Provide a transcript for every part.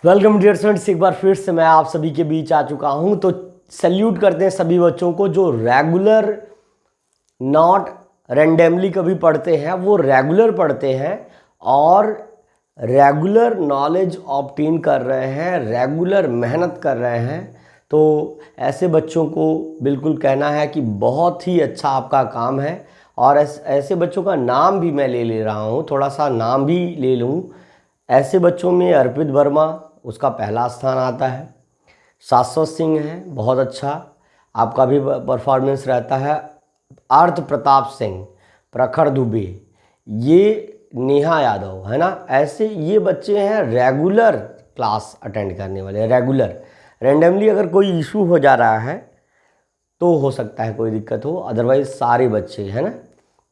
Welcome dear students, एक बार फिर से मैं आप सभी के बीच आ चुका हूं। तो सैल्यूट करते हैं सभी बच्चों को जो रेगुलर नॉट रैंडमली कभी पढ़ते हैं, वो रेगुलर पढ़ते हैं और रेगुलर नॉलेज ऑब्टेन कर रहे हैं, रेगुलर मेहनत कर रहे हैं। तो ऐसे बच्चों को बिल्कुल कहना है कि बहुत ही अच्छा आपका काम है। और ऐसे बच्चों का नाम भी मैं ले रहा हूँ, थोड़ा सा नाम भी ले लूँ। ऐसे बच्चों में अर्पित वर्मा, उसका पहला स्थान आता है। शाश्वत सिंह है, बहुत अच्छा आपका भी परफॉर्मेंस रहता है। अर्थ प्रताप सिंह, प्रखर दुबे, ये नेहा यादव है ना। ऐसे ये बच्चे हैं रेगुलर क्लास अटेंड करने वाले, रेगुलर। रैंडमली अगर कोई इशू हो जा रहा है तो हो सकता है कोई दिक्कत हो, अदरवाइज सारे बच्चे है ना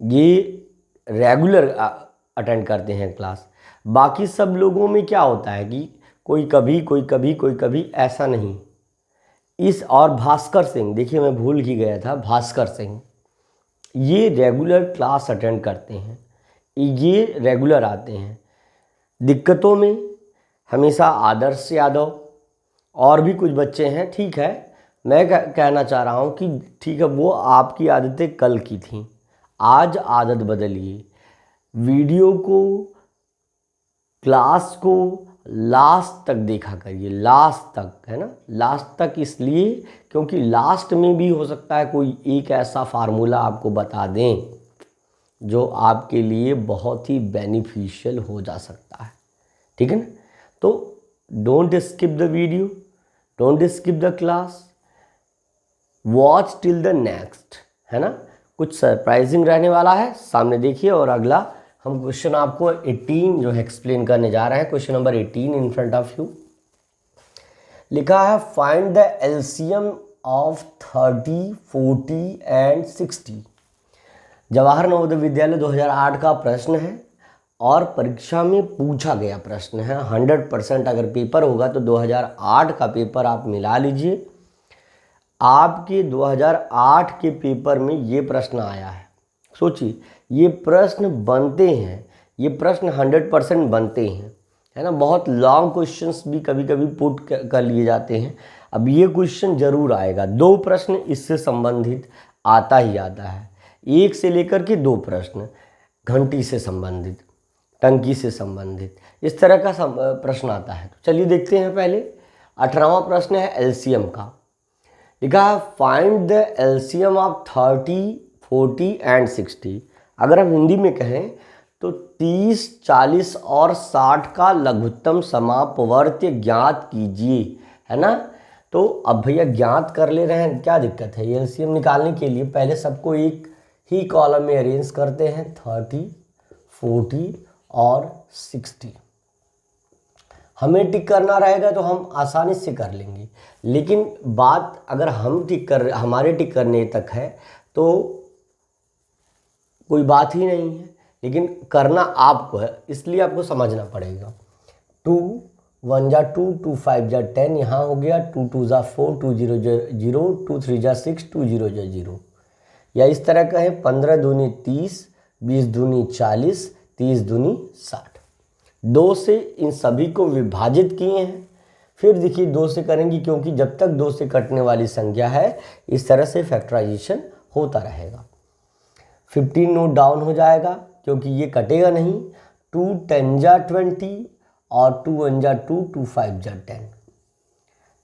ये रेगुलर अटेंड करते हैं क्लास। बाकी सब लोगों में क्या होता है कि कोई कभी कोई कभी कोई कभी, ऐसा नहीं। इस और भास्कर सिंह, देखिए मैं भूल ही गया था, भास्कर सिंह ये रेगुलर क्लास अटेंड करते हैं, ये रेगुलर आते हैं। दिक्कतों में हमेशा आदर्श यादव और भी कुछ बच्चे हैं। ठीक है, मैं कहना चाह रहा हूँ कि ठीक है, वो आपकी आदतें कल की थी, आज आदत बदलिए। वीडियो को, क्लास को लास्ट तक देखा करिए, लास्ट तक है ना। लास्ट तक इसलिए क्योंकि लास्ट में भी हो सकता है कोई एक ऐसा फार्मूला आपको बता दें जो आपके लिए बहुत ही बेनिफिशियल हो जा सकता है। ठीक है ना। तो don't skip the video, don't skip the class, watch till the next, है ना। कुछ सरप्राइजिंग रहने वाला है, सामने देखिए। और अगला हम क्वेश्चन आपको 18 जो है एक्सप्लेन करने जा रहे हैं। Question number 18 in front of you लिखा है, find the LCM of 30, 40 and 60। Jawahar Navodaya Vidyalaya 2008 का प्रश्न है और परीक्षा में पूछा गया प्रश्न है। 100% अगर पेपर होगा तो 2008 का पेपर आप मिला लीजिए। आपके 2008 के पेपर में ये प्रश्न आया है। सोचिए, ये प्रश्न बनते हैं, ये प्रश्न 100% बनते हैं, है ना। बहुत लॉन्ग क्वेश्चंस भी कभी कभी पुट कर लिए जाते हैं। अब ये क्वेश्चन जरूर आएगा, 2 प्रश्न इससे संबंधित आता ही आता है। 1 से लेकर के 2 प्रश्न घंटी से संबंधित, टंकी से संबंधित, इस तरह का प्रश्न आता है। तो चलिए देखते हैं। पहले 18वां प्रश्न है एलसीएम का। लिखा है, find the LCM of 30, 40 and 60। अगर हम हिंदी में कहें तो 30, 40 और 60 का लघुत्तम समापवर्त्य ज्ञात कीजिए, है ना। तो अब भैया ज्ञात कर ले रहे हैं, क्या दिक्कत है। एलसीएम निकालने के लिए पहले सबको एक ही कॉलम में अरेंज करते हैं, 30, 40 और 60। हमें टिक करना रहेगा तो हम आसानी से कर लेंगे, लेकिन बात अगर हमारे टिक करने तक है तो कोई बात ही नहीं है, लेकिन करना आपको है, इसलिए आपको समझना पड़ेगा। 2 1 जा 2, 2 5 जा 10, यहाँ हो गया 2 2 जा 4, 2 0 जा 0, 2 3 जा 6, 2 0 जा 0। या इस तरह का है 15 दूनी 30, 20 दूनी 40, 30 दूनी 60। 2 से इन सभी को विभाजित किए हैं, फिर देखिए 2 से करेंगे, क्योंकि जब तक 2 से कटने वाली संख्या है इस तरह से फैक्टराइजेशन होता रहेगा। 15 नोट डाउन हो जाएगा क्योंकि ये कटेगा नहीं। 2 10 जा 20 और 2 1 जा 2, 2 5 जा 10।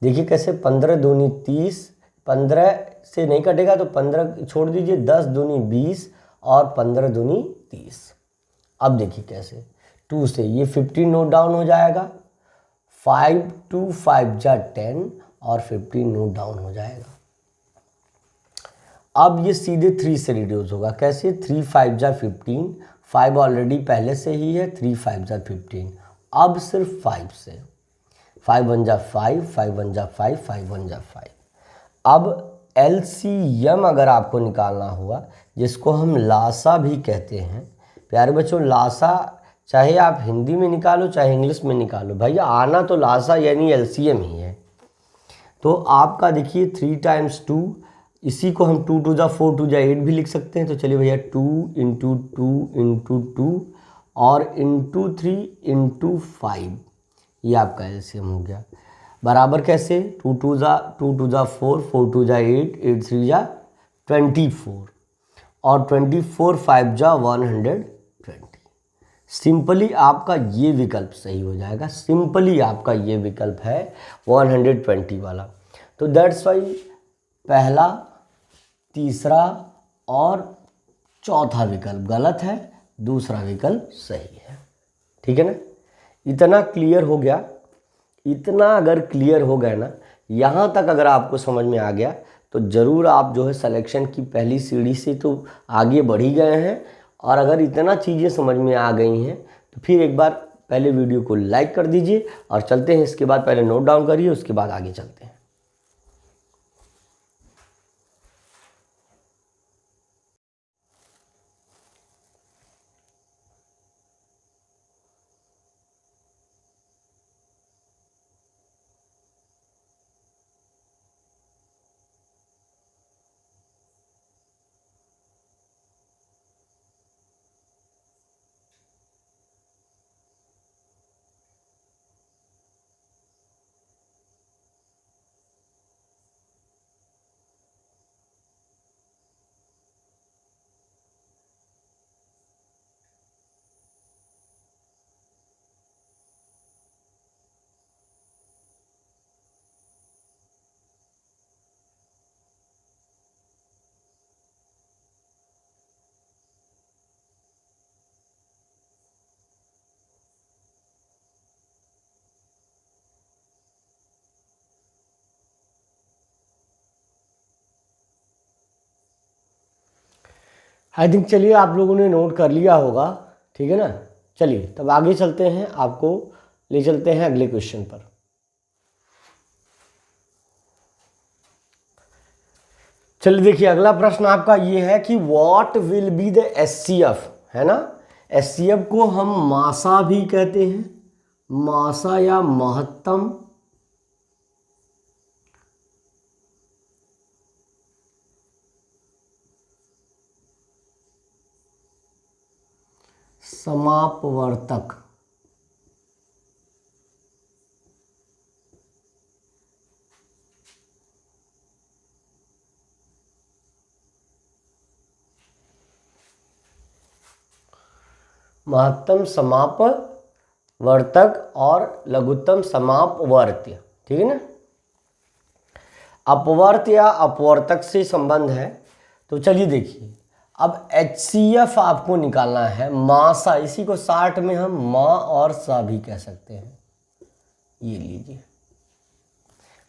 देखिए कैसे, 15 दूनी 30, 15 से नहीं कटेगा तो 15 छोड़ दीजिए, 10 दूनी 20 और 15 दूनी 30। अब देखिए कैसे, 2 से ये 15 नोट डाउन हो जाएगा, 5 2 5 जा 10 और 15 नोट डाउन हो जाएगा। अब ये सीधे 3 से रिड्यूस होगा, कैसे, 3 5 जा 15, 5 ऑलरेडी पहले से ही है, 3 5 जा 15। अब सिर्फ 5 से, 5 1 जा 5, 5 1 जा 5, 5 1 जा 5। अब एलसीएम अगर आपको निकालना हुआ, जिसको हम लासा भी कहते हैं प्यारे बच्चों, लासा चाहे आप हिंदी में निकालो चाहे इंग्लिश में निकालो, भैया आना तो लासा यानी एलसीएम ही है। तो आपका देखिए 3 टाइम्स 2, इसी को हम 2 2 जा 4, 2 जा 8 भी लिख सकते हैं। तो चलिए भैया 2 इंटू 2 इंटू 2 और इंटू 3 इंटू 5, ये आपका एलसीएम हो गया। बराबर कैसे, 2 2 जा 4, 4 2 जा 8, 8 3 जा 24 और 24 5 जा 120। सिंपली आपका ये विकल्प सही हो जाएगा, सिंपली आपका ये विकल्प है 120 वाला। तो दैट्स वाई पहला, तीसरा और चौथा विकल्प गलत है, दूसरा विकल्प सही है। ठीक है ना, इतना क्लियर हो गया। इतना अगर क्लियर हो गया ना, यहाँ तक अगर आपको समझ में आ गया तो ज़रूर आप जो है सिलेक्शन की पहली सीढ़ी से तो आगे बढ़ ही गए हैं। और अगर इतना चीज़ें समझ में आ गई हैं तो फिर एक बार पहले वीडियो को लाइक कर दीजिए और चलते हैं। इसके बाद पहले नोट डाउन करिए, उसके बाद आगे चलते हैं। आई थिंक चलिए आप लोगों ने नोट कर लिया होगा। ठीक है ना, चलिए तब आगे चलते हैं, आपको ले चलते हैं अगले क्वेश्चन पर। चलिए देखिए, अगला प्रश्न आपका ये है कि what will be the HCF, है ना। एचसीएफ को हम मासा भी कहते हैं, मासा या महत्तम समापवर्तक। महत्तम समापवर्तक और लघुत्तम समापवर्त्य। ठीक है ना, अपवर्त या अपवर्तक से संबंध है। तो चलिए देखिए, अब एचसीएफ आपको निकालना है, मासा, इसी को शार्ट में हम माँ और सा भी कह सकते हैं। ये लीजिए,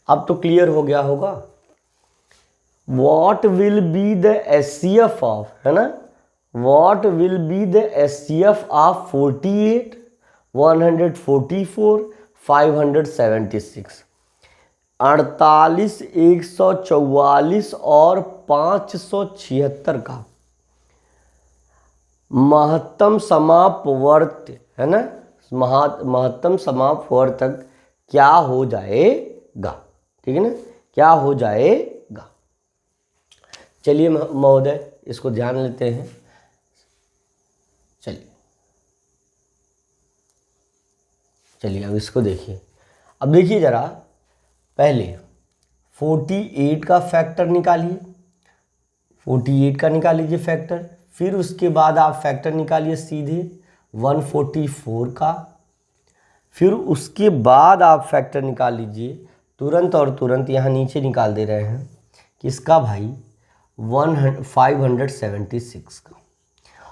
अब तो क्लियर हो गया होगा। What will be the HCF of, है ना, what will be the HCF of 48, 144, 576। 48, 144 और 576 का महत्तम समापवर्त्य, है ना, महत्तम समापवर्तक क्या हो जाएगा। ठीक है ना, क्या हो जाएगा। चलिए महोदय इसको ध्यान लेते हैं। चलिए अब इसको देखिए। अब देखिए ज़रा, पहले 48 का फैक्टर निकालिए, 48 का निकाल लीजिए फैक्टर। फिर उसके बाद आप फैक्टर निकालिए सीधे 144 का। फिर उसके बाद आप फैक्टर निकाल लीजिए तुरंत और तुरंत, यहाँ नीचे निकाल दे रहे हैं किसका भाई, 576 का।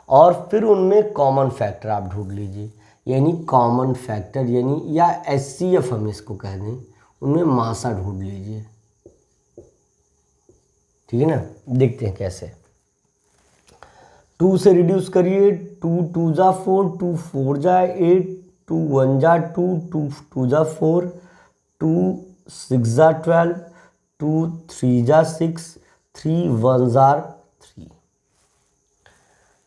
और फिर उनमें कॉमन फैक्टर आप ढूंढ लीजिए, यानी कॉमन फैक्टर यानी या एचसीएफ हम इसको कह दें, उनमें मासा ढूंढ लीजिए। ठीक है ना, देखते हैं कैसे। 2 से रिड्यूस करिए, 2 2 जा 4, 2 4 जा 8, 2 1 जा 2, 2 2 जा 4, 2 6 जा 12, 2 3 जा 6, 3 1 जा 3।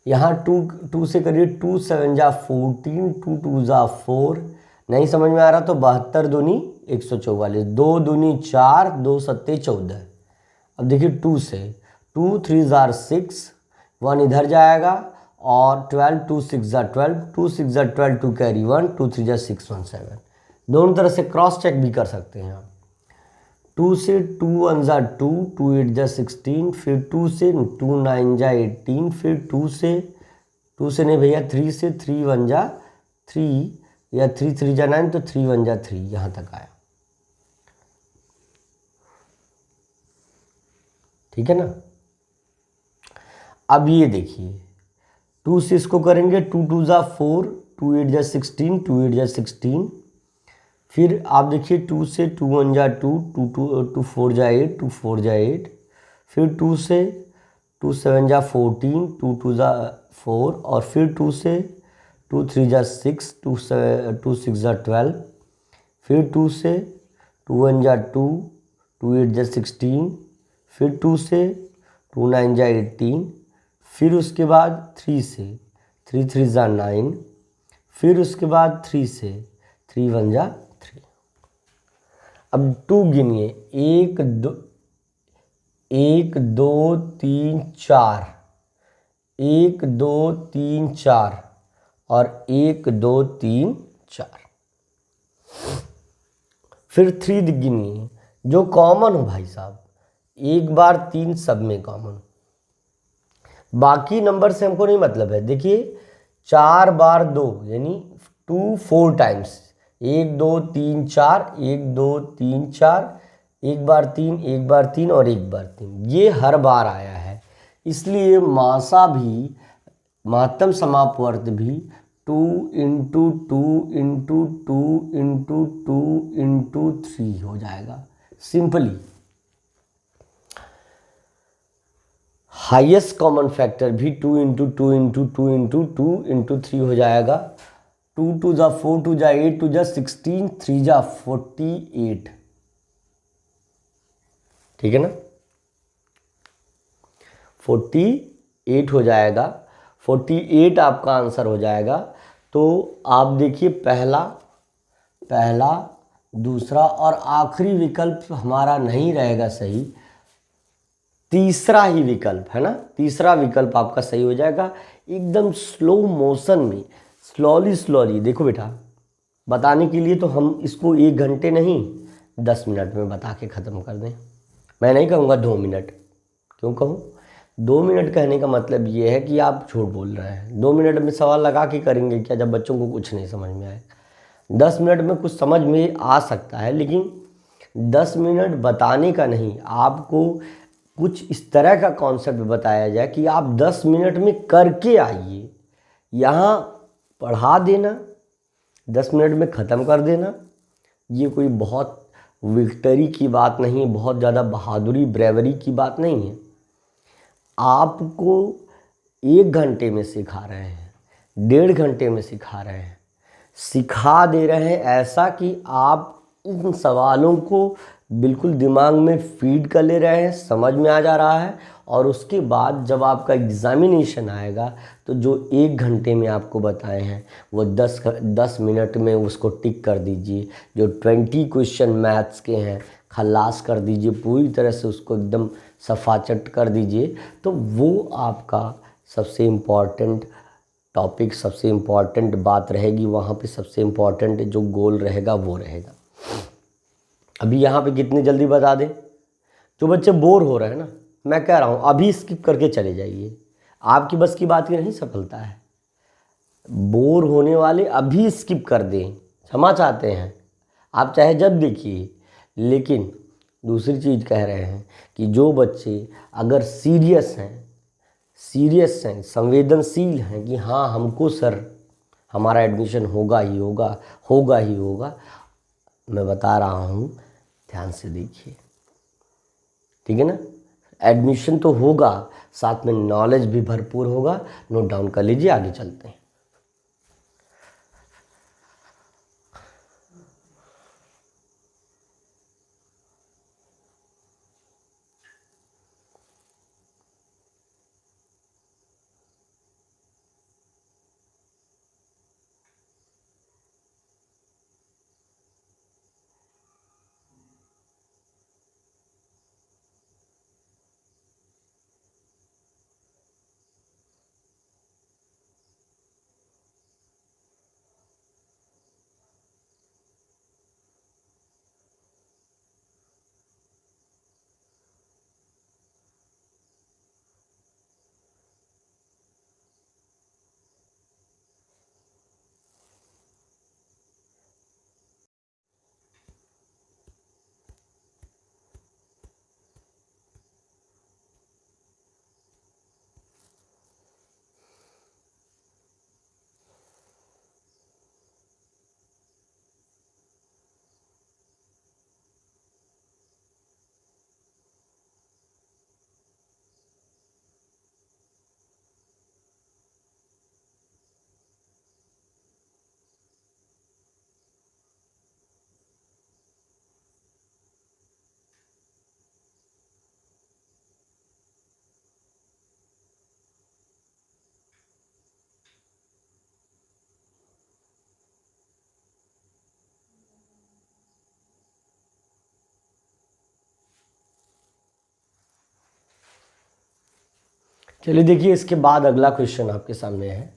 यहाँ 2 से करिए, 2 7 जा 14, 2 2 जा 4। नहीं समझ में आ रहा तो 72 दूनी 144, 2 दूनी 4, 2 सत्ते 14। अब देखिए 2 से, 2 3 जार 6, 1 इधर जाएगा और 12, 2 6 जार 12, 2 6 जार 12, 2 कैरी 1, 2 3 जार 6 1 7। दोनों तरह से क्रॉस चेक भी कर सकते हैं आप। 2 से 2 1 जा 2, 2 8 जा 16, फिर 2 से 2 9 जा 18, फिर 2 से नहीं भैया 3 से 3 1 जा 3, या 3 3 जा 9, तो 3 1 जा 3, यहाँ तक आया। ठीक है ना। अब ये देखिए 2 से इसको करेंगे 2 2 जा 4, 2 8 जा 16, 2 8 जा 16, फिर आप देखिए 2 से 2 1 जा 2, 2 4 जा 8, 2 4 जा 8, फिर 2 से 2 7 जा 14, 2 2 जा 4, और फिर 2 से 2 3 जा 6, 2 6 जा 12, फिर 2 से 2 1 जा 2, 2 8 जा 16, फिर 2 से 2 9 जा 18, फिर उसके बाद 3 से 3 3 जा 9, फिर उसके बाद 3 से 3 1 जा 3। अब 2 गिनिए, 1 2 1 2 3 4, 1 2 3 4, और 1 2 3 4। फिर 3 गिनिए, जो कॉमन हो भाई साहब, एक बार 3 सब में कॉमन, बाकी नंबर से हमको नहीं मतलब है। देखिए 4 बार 2 यानी 2 4 टाइम्स, 1 2 3 4, 1 2 3 4, एक बार 3, एक बार 3 और एक बार 3, ये हर बार आया है। इसलिए मासा भी, महत्तम समापवर्त भी 2 इंटू 2 इंटू 2 इंटू 2 इंटू 3 हो जाएगा सिंपली। हाईएस्ट कॉमन फैक्टर भी 2 इंटू 2 इंटू 2 इंटू 2 इंटू 3 हो जाएगा। 2 2 जा 4, 2 जा 8, 2 जा 16, 3 जा 48। ठीक है ना, 48 हो जाएगा। 48 आपका आंसर हो जाएगा। तो आप देखिए पहला दूसरा और आखिरी विकल्प हमारा नहीं रहेगा सही, तीसरा ही विकल्प है ना, तीसरा विकल्प आपका सही हो जाएगा। एकदम स्लो मोशन में, स्लोली देखो बेटा, बताने के लिए तो हम इसको 1 घंटे नहीं 10 मिनट में बता के ख़त्म कर दें। मैं नहीं कहूँगा 2 मिनट, क्यों कहूँ? 2 मिनट कहने का मतलब ये है कि आप झूठ बोल रहे हैं। 2 मिनट में सवाल लगा के करेंगे क्या, जब बच्चों को कुछ नहीं समझ में आए? 10 मिनट में कुछ समझ में आ सकता है, लेकिन 10 मिनट बताने का नहीं, आपको कुछ इस तरह का कॉन्सेप्ट बताया जाए कि आप 10 मिनट में करके आइए। यहाँ पढ़ा देना, 10 मिनट में ख़त्म कर देना, ये कोई बहुत विक्टरी की बात नहीं, बहुत ज़्यादा बहादुरी ब्रेवरी की बात नहीं है। आपको 1 घंटे में सिखा रहे हैं, 1.5 घंटे में सिखा रहे हैं, सिखा दे रहे हैं ऐसा कि आप इन सवालों को बिल्कुल दिमाग में फीड कर ले रहे हैं, समझ में आ जा रहा है। और उसके बाद जब आपका एग्ज़ामिनेशन आएगा तो जो 1 घंटे में आपको बताए हैं वो 10 मिनट में उसको टिक कर दीजिए। जो 20 क्वेश्चन मैथ्स के हैं खल्लास कर दीजिए, पूरी तरह से उसको एकदम सफाचट कर दीजिए। तो वो आपका सबसे इम्पॉर्टेंट टॉपिक, सबसे इम्पॉर्टेंट बात रहेगी, वहाँ पे सबसे इम्पॉर्टेंट जो गोल रहेगा वो रहेगा। अभी यहाँ पे कितनी जल्दी बता दें, जो बच्चे बोर हो रहे हैं ना, मैं कह रहा हूँ अभी स्किप करके चले जाइए, आपकी बस की बात की नहीं सफलता है। बोर होने वाले अभी स्किप कर दें, क्षमा चाहते हैं, आप चाहे जब देखिए। लेकिन दूसरी चीज़ कह रहे हैं कि जो बच्चे अगर सीरियस हैं, संवेदनशील हैं कि हाँ हमको सर हमारा एडमिशन होगा ही होगा, मैं बता रहा हूँ, ध्यान से देखिए, ठीक है ना। एडमिशन तो होगा, साथ में नॉलेज भी भरपूर होगा। नोट डाउन कर लीजिए, आगे चलते हैं। चलिए देखिए, इसके बाद अगला क्वेश्चन आपके सामने है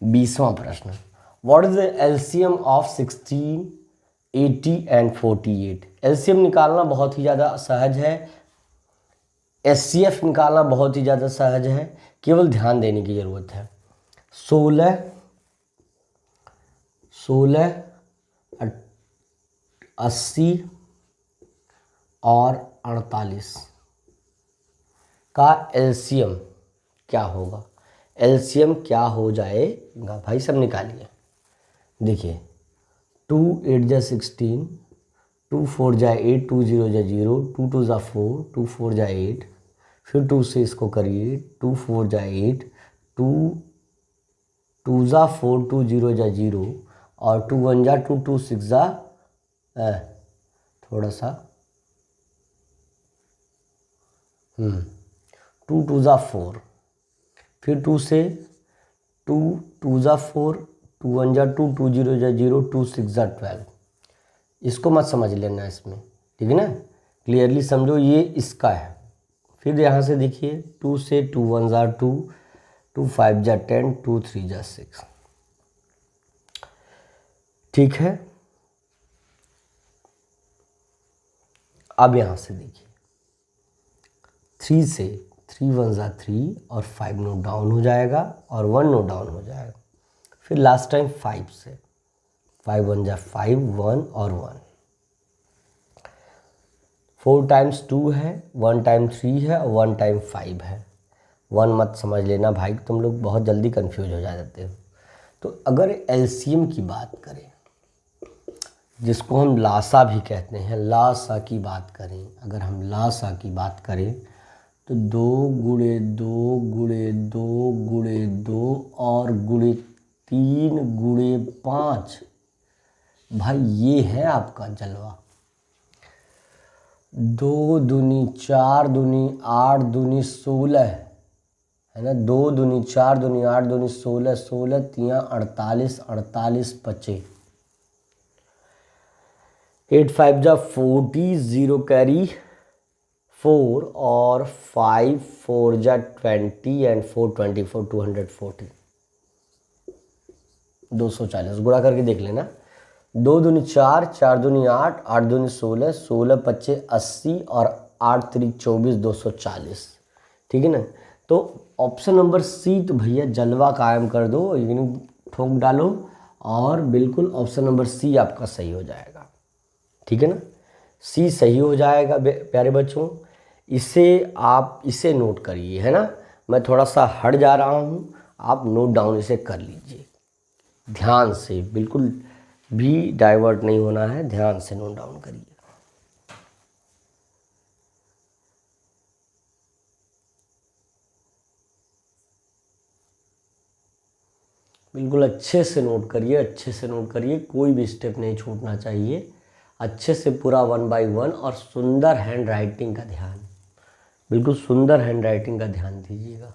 20वां प्रश्न। What is the LCM of 16, 80 and 48? LCM निकालना बहुत ही ज़्यादा सहज है, एचसीएफ निकालना बहुत ही ज़्यादा सहज है, केवल ध्यान देने की ज़रूरत है। 16, 80 और 48 का एलसीएम क्या होगा? एलसीएम क्या हो जाएगा भाई? सब निकालिए। देखिए, 2 8 जा 16, 2 4 जा 8, 2 0 जा 0, 2 2 जा 4, 2 4 जा 8, फिर 2 से इसको करिए, 2 4 जा 8, 2 2 जा 4, 2 0 जा 0, और 2 1 जा 2, 2 6 जा थोड़ा सा 2 2 जा 4, फिर 2 से 2 2 जा 4, 2 1 जा 2, 2 0 जा 0, 2 6 जा 12। इसको मत समझ लेना इसमें, ठीक है ना, क्लियरली समझो ये इसका है। फिर यहाँ से देखिए, 2 से 2 1 जा 2, 2 5 जा 10, 2 3 जा 6, ठीक है। अब यहाँ से देखिए, 3 से 3 1 जा 3 और 5 नोट डाउन हो जाएगा और 1 नोट डाउन हो जाएगा। फिर लास्ट टाइम 5 से 5 1 जा 5, 1 और 1, 4 टाइम्स 2 है, 1 टाइम 3 है और 1 टाइम 5 है। 1 मत समझ लेना भाई, तुम लोग बहुत जल्दी कंफ्यूज हो जाते हो। तो अगर एलसीएम की बात करें, जिसको हम लासा भी कहते हैं, लासा की बात करें, अगर हम लासा की बात करें तो 2 गुणे 2 गुणे 2 गुणे 2 और गुणे 3 गुणे 5, भाई ये है आपका जलवा। 2 दूनी 4 दूनी 8 दूनी 16 है ना, 2 दूनी 4 दूनी 8 दूनी 16, 16 तियाँ 48, 48 25, 8 5 जा 40, 0 कैरी 4 और 5 4 जा 20 एंड 4 24, 240, 240 गुणा करके देख लेना। 2 दूनी 4, 4 दूनी 8, 8 दूनी 16, 16 25 80 और 8 3 24, 240, ठीक है ना। तो ऑप्शन नंबर सी तो भैया जलवा कायम कर दो, यानी ठोक डालो, और बिल्कुल ऑप्शन नंबर सी आपका सही हो जाएगा, ठीक है ना। सी सही हो जाएगा प्यारे बच्चों। इसे आप इसे नोट करिए, है ना। मैं थोड़ा सा हट जा रहा हूँ, आप नोट डाउन इसे कर लीजिए ध्यान से, बिल्कुल भी डाइवर्ट नहीं होना है, ध्यान से नोट डाउन करिए। बिल्कुल अच्छे से नोट करिए, अच्छे से नोट करिए, कोई भी स्टेप नहीं छूटना चाहिए। अच्छे से पूरा 1 बाय 1, और सुंदर हैंड राइटिंग का ध्यान, बिल्कुल सुंदर हैंड राइटिंग का ध्यान दीजिएगा।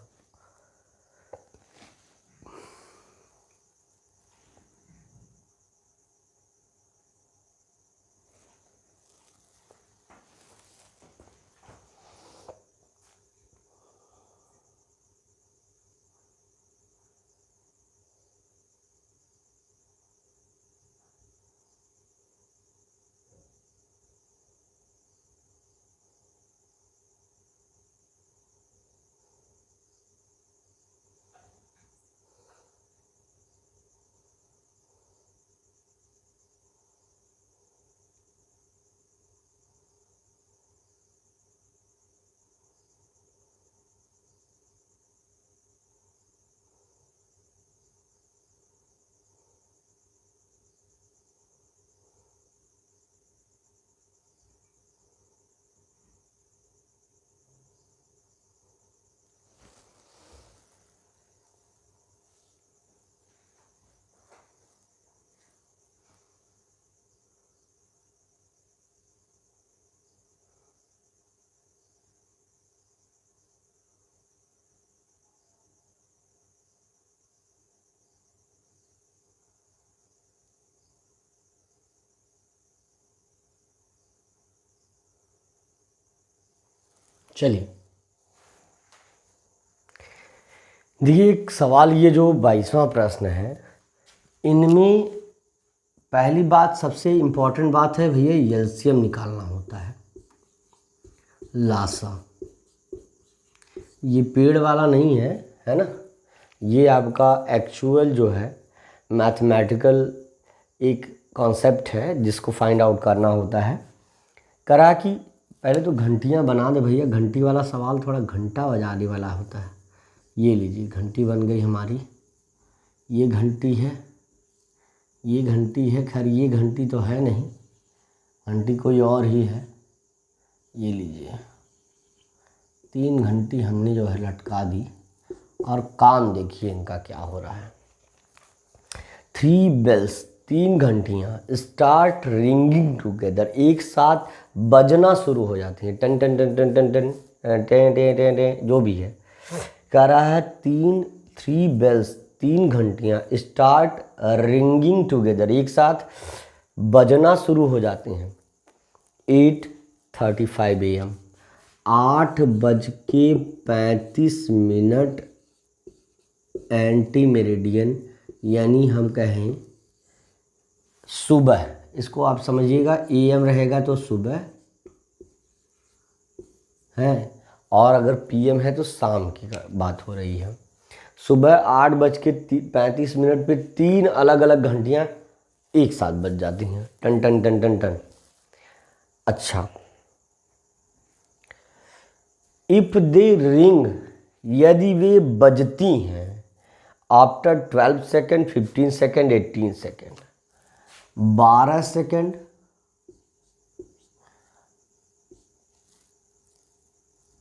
चलिए, देखिए एक सवाल, ये जो 22वां प्रश्न है, इनमें पहली बात, सबसे इम्पोर्टेंट बात है भैया, एलसीएम निकालना होता है। लासा ये पेड़ वाला नहीं है, है ना, ये आपका एक्चुअल जो है मैथमेटिकल एक कॉन्सेप्ट है जिसको फाइंड आउट करना होता है। करा कि पहले तो घंटियाँ बना दे भैया, घंटी वाला सवाल थोड़ा घंटा बजाने वाला होता है। ये लीजिए घंटी बन गई हमारी, ये घंटी है, ये घंटी है, खैर ये घंटी तो है नहीं, घंटी कोई और ही है। ये लीजिए 3 घंटी हमने जो है लटका दी, और काम देखिए इनका क्या हो रहा है। 3 बेल्स, 3 घंटियाँ स्टार्ट रिंगिंग टुगेदर, एक साथ बजना शुरू हो जाती हैं, टन टन टन टन टन टन टें टें टें टें, जो भी है। कह रहा है 3 बेल्स, 3 घंटियाँ स्टार्ट रिंगिंग टुगेदर, एक साथ बजना शुरू हो जाते हैं। 8:35 AM, 8:35 एंटी मेरिडियन, यानी हम कहें सुबह, इसको आप समझिएगा, AM रहेगा तो सुबह है, और अगर PM है तो शाम की बात हो रही है। सुबह 8:35 पे 3 अलग अलग घंटियाँ एक साथ बज जाती हैं, टन टन टन टन टन। अच्छा, इफ दे रिंग, यदि वे बजती हैं, after 12 second, 15 second, 18 second, 12 second,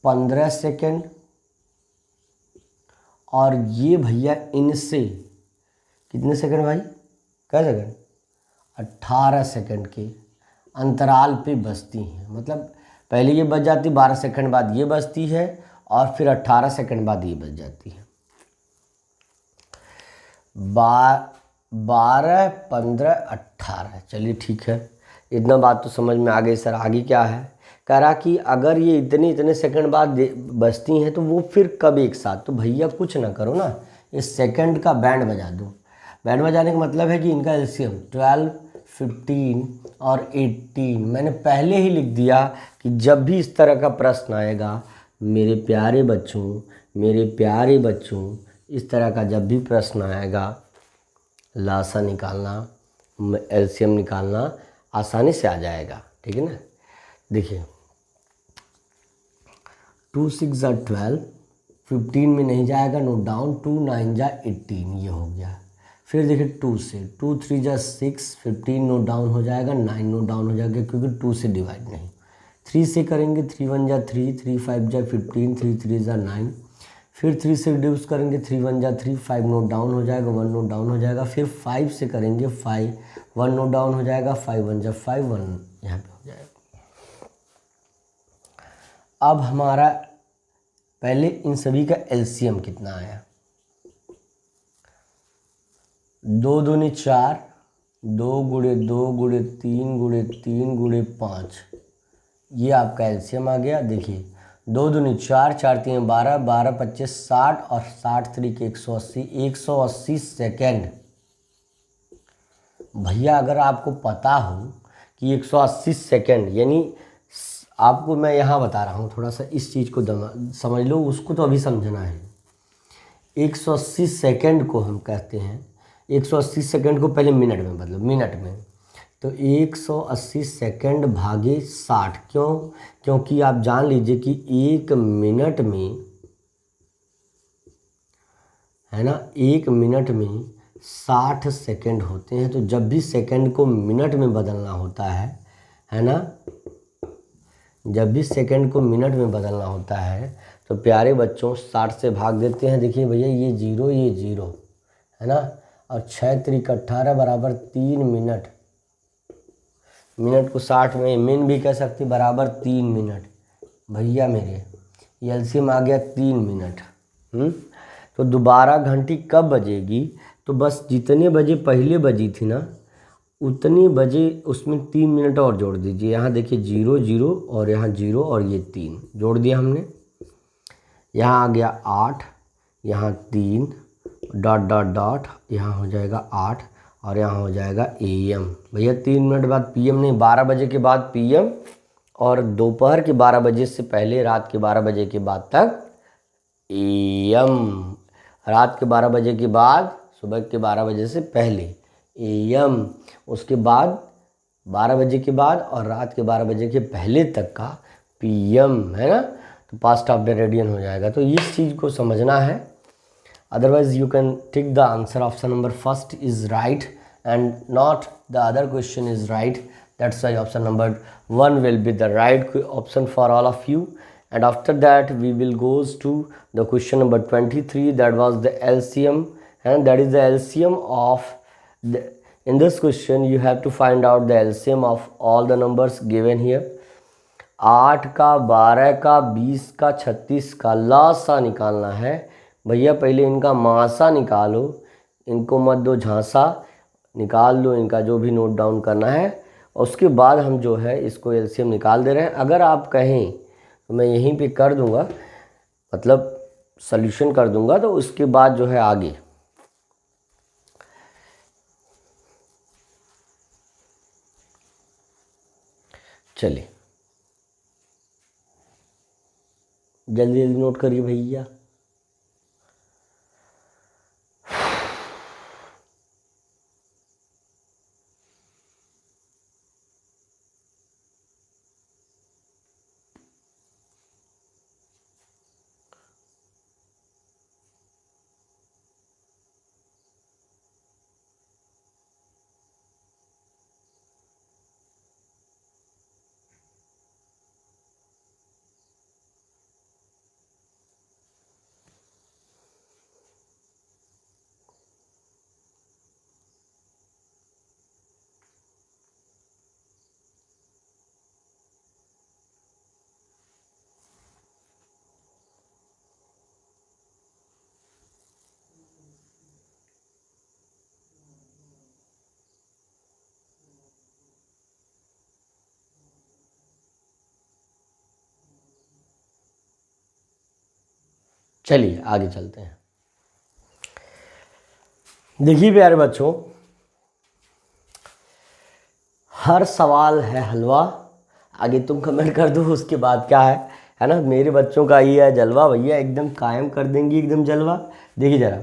15 second, और ये भैया इनसे कितने सेकंड भाई, क्या सेकंड, 18 सेकंड के अंतराल पे बजती हैं। मतलब पहले ये बज जाती, 12 सेकंड बाद ये बजती है, और फिर 18 सेकंड बाद ये बज जाती है। 12, 15, 18, चलिए ठीक है, इतना बात तो समझ में आ गई। सर आगे क्या है, कह रहा कि अगर ये इतने सेकंड बाद बजती हैं तो वो फिर कब एक साथ, तो भैया कुछ ना करो ना, इस सेकंड का बैंड बजा दो। बैंड बजाने का मतलब है कि इनका एलसीएम 12, 15 और 18 मैंने पहले ही लिख दिया कि जब भी इस तरह का प्रश्न आएगा मेरे प्यारे बच्चों, इस तरह का जब भी प्रश्न आएगा, लासा निकालना, एलसीएम निकालना आसानी से आ जाएगा, ठीक है ना। देखिए 2 6 जा 12, 15 में नहीं जाएगा, नोट डाउन, 2 9 जा 18, ये हो गया। फिर देखिए 2 से, 2 3 जा 6, 15 नोट डाउन हो जाएगा, 9 नोट डाउन हो जाएगा क्योंकि 2 से डिवाइड नहीं। 3 से करेंगे, 3 1 जा 3, 3 5 जा 15, 3 3 जा 9। फिर 3 से रिड्यूस करेंगे, 3 1 जा 3, 5 नोट डाउन हो जाएगा, 1 नोट डाउन हो जाएगा। फिर 5 से करेंगे, 5 1 नोट डाउन हो जाएगा, 5 1 जा 5, 1 यहाँ पे हो जाएगा। अब हमारा पहले इन सभी का एलसीएम कितना आया, 2 दूनी 4, 2 गुणे 2 गुणे 3 गुणे 3 गुणे 5, ये आपका एलसीएम आ गया। देखिए 2 दूनी 4, 4 3 12, 12 25 60, और 60 3 180, 180 सेकेंड। भैया अगर आपको पता हो कि 180 सेकेंड, यानी आपको मैं यहाँ बता रहा हूँ, थोड़ा सा इस चीज़ को समझ लो, उसको तो अभी समझना है। 180 सेकेंड को हम कहते हैं, 180 सेकेंड को पहले मिनट में बदलो, मिनट में, तो 180 सेकेंड भागे 60, क्यों, क्योंकि आप जान लीजिए कि 1 मिनट में, है ना, 1 मिनट में 60 सेकेंड होते हैं। तो जब भी सेकेंड को मिनट में बदलना होता है ना, जब भी सेकंड को मिनट में बदलना होता है तो प्यारे बच्चों 60 से भाग देते हैं। देखिए भैया ये 0 है ना, और 6 3 18 बराबर 3 मिनट, मिनट को 60 में मिन भी कह सकते, बराबर 3 मिनट। भैया मेरे एलसीएम आ गया 3 मिनट। तो दोबारा घंटी कब बजेगी, तो बस जितने बजे पहले बजी थी ना उतनी बजे उसमें 3 मिनट और जोड़ दीजिए। यहाँ देखिए 0 0 और यहाँ 0 और ये 3 जोड़ दिया हमने। यहाँ आ गया 8, यहाँ 3 डॉट डॉट डॉट, यहाँ हो जाएगा 8 और यहाँ हो जाएगा AM। भैया 3 मिनट बाद PM नहीं, 12 बजे के बाद PM और दोपहर के 12 बजे से पहले रात के 12 बजे के बाद तक AM। रात के 12 बजे के बाद सुबह के 12 बजे से पहले AM, उसके बाद 12 बजे के बाद और रात के 12 बजे के पहले तक का PM, है ना। तो पास्ट ऑफ द रेडियन हो जाएगा। तो इस चीज़ को समझना है, otherwise you can tick the answer. Option number first is right and not the other question is right, that's why option number 1 will be the right option for all of you. And after that we will goes to the question number 23, that was the LCM, and that is the LCM of the, in this question you have to find out the LCM of all the numbers given here। 8 का, 12 का, 20 का, 36 का लासा निकालना है। भैया पहले इनका मासा निकालो, इनको मत दो झांसा, निकाल लो इनका जो भी नोट डाउन करना है, उसके बाद हम जो है इसको LCM निकाल दे रहे हैं। अगर आप कहें तो मैं यहीं पे कर दूंगा, मतलब सॉल्यूशन कर दूंगा, तो उसके बाद जो है आगे चलिए जल्दी जल्दी नोट करिए भैया। चलिए आगे चलते हैं। देखिए प्यारे बच्चों, हर सवाल है हलवा। आगे तुम कमेंट कर दो उसके बाद क्या है ना। मेरे बच्चों का ये है जलवा भैया, एकदम कायम कर देंगे एकदम जलवा। देखिए जरा,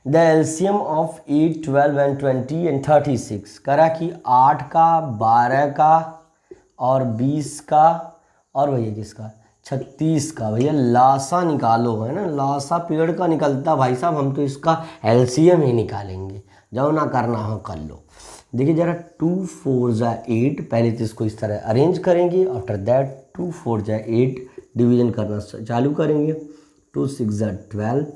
the LCM of 8, 12 and 20 and 36 करा कि 8 का, 12 का और 20 का और भैया किसका 36 का। भैया लासा निकालो, है ना। लासा पेड़ का निकलता भाई साहब, हम तो इसका LCM ही निकालेंगे, जो ना करना हो कर लो। देखिए जरा, 2 4 जा 8, पहले तो इसको इस तरह अरेंज करेंगे। आफ्टर दैट 2 4 जा 8 डिवीजन करना चालू करेंगे। 2 6 जा 12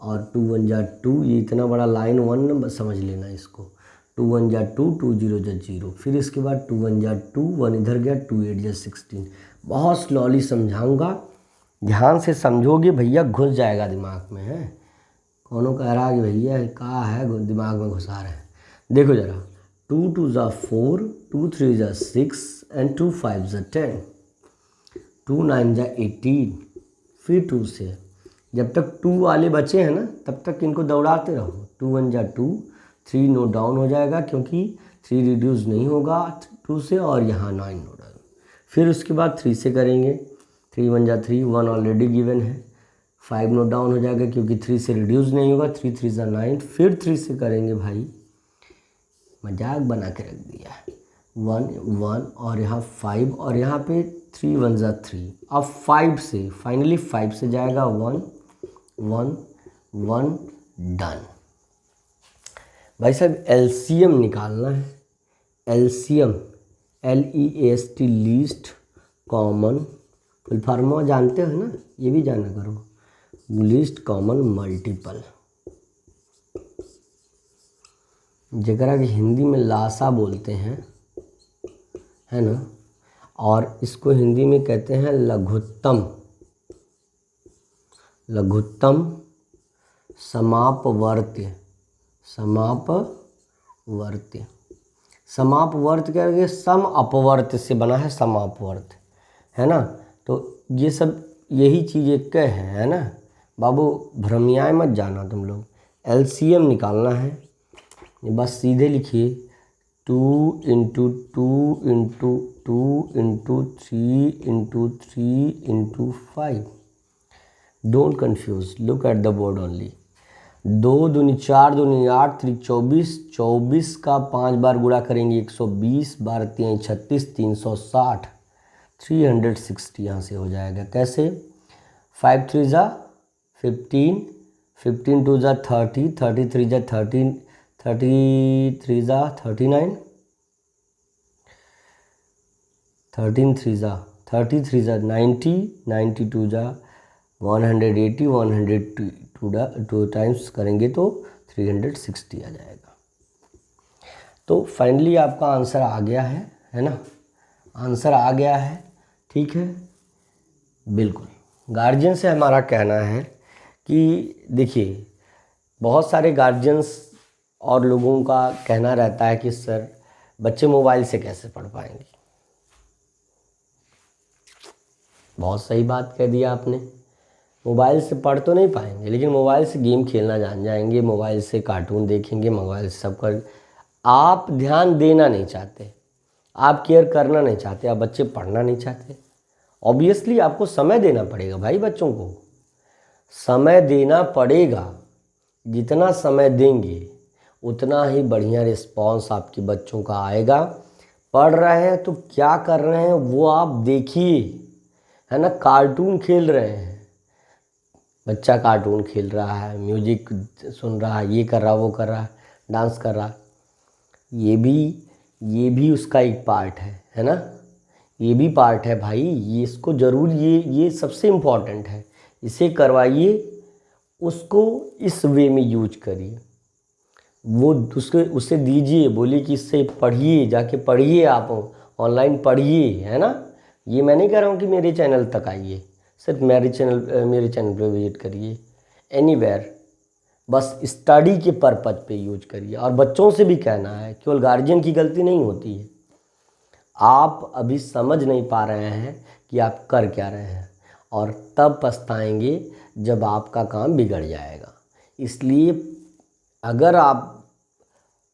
और 2 1 जा 2, ये इतना बड़ा लाइन 1 नंबर समझ लेना इसको। 2 1 जा 2, 2 0 जा 0, फिर इसके बाद 2 1 जा 2, 1 इधर गया, 2 8 जा 16। बहुत स्लोली समझाऊंगा, ध्यान से समझोगे भैया, घुस जाएगा दिमाग में। है कौनों कह रहा है कि भैया कहाँ है दिमाग में घुसा रहे हैं। देखो जरा, 2 2 जा 4, 2 3 जा 6 एंड 2 5 जा 10, 2 9 जा 18। फिर 2 से जब तक 2 वाले बचे हैं ना, तब तक इनको दौड़ाते रहो। 2 1 जा 2, 3 नोट डाउन हो जाएगा क्योंकि 3 रिड्यूस नहीं होगा 2 से, और यहाँ 9 नोट डाउन। फिर उसके बाद 3 से करेंगे। 3 1 जा 3, 1 ऑलरेडी गिवन है। 5 नोट डाउन हो जाएगा क्योंकि 3 से रिड्यूस नहीं होगा। 3 3 जा 9, फिर 3 से करेंगे भाई, मजाक बना के रख दिया। 1 1 और यहाँ 5 और यहाँ पे 3 1 जा 3। अब 5 से फाइनली 5 से जाएगा 1 1 1, डन। भाई साहब LCM निकालना है। LCM LEAST least common, full form जानते हो ना, ये भी जाना करो। लीस्ट कॉमन मल्टीपल, जगरा कि हिंदी में लासा बोलते हैं, है ना। और इसको हिंदी में कहते हैं लघुत्तम। लघुत्तम समापवर्त्य। समापवर्त्य, समापवर्त क्या है, सम अपवर्त से बना है समापवर्त, है ना। तो ये सब यही चीज़ एक है ना। बाबू भ्रमियाए मत जाना तुम लोग, एलसीएम निकालना है। बस सीधे लिखिए 2 into 2 into 2 into 3 into 3 into 5। Don't confuse, look at the board only. 2 दूनी 4, दूनी 8, 3 24, 24 का 5 बार गुणा करेंगे 120, 12 3 36, 360, 360 यहाँ से हो जाएगा। कैसे? 5 3 ज़ा 15, 15 2 ज़ा 30, 30 3 ज़ा 13, 33 ज़ा 39, 13 3 ज़ा 33 ज़ा 90, 92 ज़ा 180, 102 टाइम्स करेंगे तो 360 आ जाएगा। तो फाइनली आपका आंसर आ गया है ना? आंसर आ गया है, ठीक है। बिल्कुल, गार्जियन से हमारा कहना है कि देखिए, बहुत सारे गार्जियंस और लोगों का कहना रहता है कि सर बच्चे मोबाइल से कैसे पढ़ पाएंगे। बहुत सही बात कह दिया आपने, मोबाइल से पढ़ तो नहीं पाएंगे, लेकिन मोबाइल से गेम खेलना जान जाएंगे, मोबाइल से कार्टून देखेंगे, मोबाइल से सब कर। आप ध्यान देना नहीं चाहते, आप केयर करना नहीं चाहते, आप बच्चे पढ़ना नहीं चाहते। ऑब्वियसली आपको समय देना पड़ेगा भाई, बच्चों को समय देना पड़ेगा। जितना समय देंगे उतना ही बढ़िया रिस्पॉन्स आपके बच्चों का आएगा। पढ़ रहे हैं तो क्या कर रहे हैं वो आप देखिए, है ना। कार्टून खेल रहे हैं, बच्चा कार्टून खेल रहा है, म्यूजिक सुन रहा है, ये कर रहा वो कर रहा है, डांस कर रहा है, ये भी उसका एक पार्ट है ना। ये भी पार्ट है भाई, ये इसको ज़रूर, ये सबसे इम्पॉर्टेंट है। इसे करवाइए, उसको इस वे में यूज करिए, वो उसे दीजिए, बोलिए कि इससे पढ़िए, जाके पढ़िए, आप ऑनलाइन पढ़िए, है ना। ये मैं नहीं कह रहा हूँ कि मेरे चैनल तक आइए, सिर्फ मेरे चैनल पे विजिट करिए, एनीवेयर, बस स्टडी के पर्पज़ पे यूज करिए। और बच्चों से भी कहना है, केवल गार्जियन की गलती नहीं होती है। आप अभी समझ नहीं पा रहे हैं कि आप कर क्या रहे हैं, और तब पछताएंगे जब आपका काम बिगड़ जाएगा। इसलिए अगर आप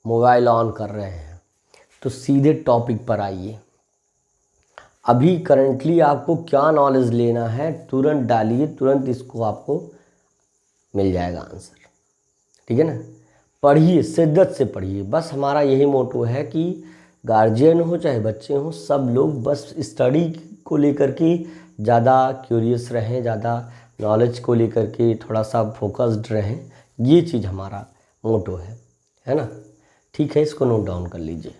मोबाइल ऑन कर रहे हैं तो सीधे टॉपिक पर आइए। अभी करंटली आपको क्या नॉलेज लेना है, तुरंत डालिए, तुरंत इसको आपको मिल जाएगा आंसर, ठीक है ना। पढ़िए, शिद्दत से पढ़िए। बस हमारा यही मोटो है कि गार्जियन हो चाहे बच्चे हों, सब लोग बस स्टडी को लेकर के ज़्यादा क्यूरियस रहें, ज़्यादा नॉलेज को लेकर के थोड़ा सा फोकस्ड रहें। ये चीज़ हमारा मोटो है ना। ठीक है, इसको नोट डाउन कर लीजिए।